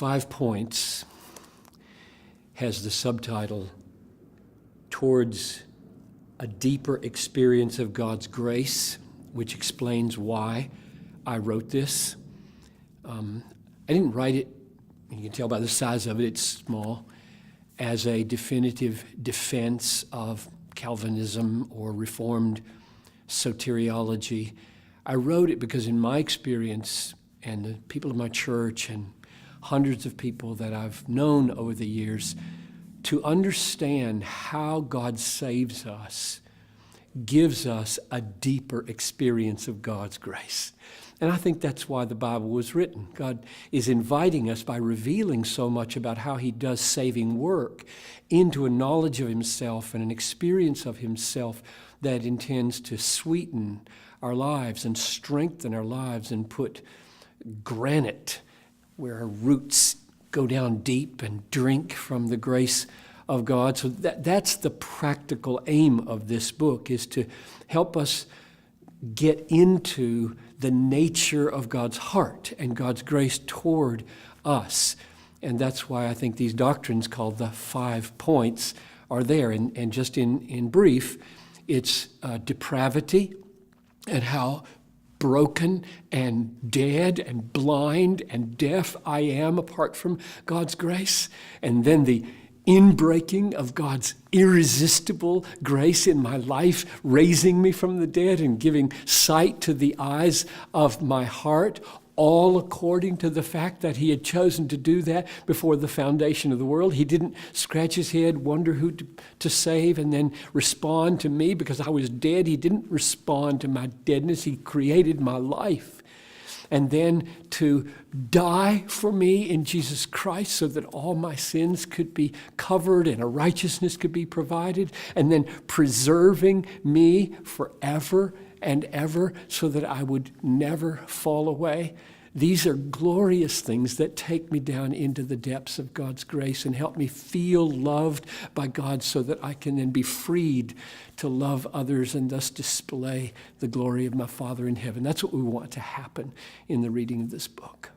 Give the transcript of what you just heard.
5 points has the subtitle, Towards a Deeper Experience of God's Grace, which explains why I wrote this. I didn't write it, you can tell by the size of it, it's small, as a definitive defense of Calvinism or Reformed soteriology. I wrote it because in my experience, and the people of my church and hundreds of people that I've known over the years, to understand how God saves us gives us a deeper experience of God's grace. And I think that's why the Bible was written. God is inviting us by revealing so much about how he does saving work into a knowledge of himself and an experience of himself that intends to sweeten our lives and strengthen our lives and put granite where our roots go down deep and drink from the grace of God. So that's the practical aim of this book, is to help us get into the nature of God's heart and God's grace toward us. And that's why I think these doctrines called the 5 points are there. And just in brief, it's depravity and how broken and dead and blind and deaf I am apart from God's grace. And then the inbreaking of God's irresistible grace in my life, raising me from the dead and giving sight to the eyes of my heart, all according to the fact that he had chosen to do that before the foundation of the world. He didn't scratch his head, wonder who to save, and then respond to me because I was dead. He didn't respond to my deadness. He created my life. And then to die for me in Jesus Christ so that all my sins could be covered and a righteousness could be provided, and then preserving me forever and ever so that I would never fall away. These are glorious things that take me down into the depths of God's grace and help me feel loved by God so that I can then be freed to love others and thus display the glory of my Father in heaven. That's what we want to happen in the reading of this book.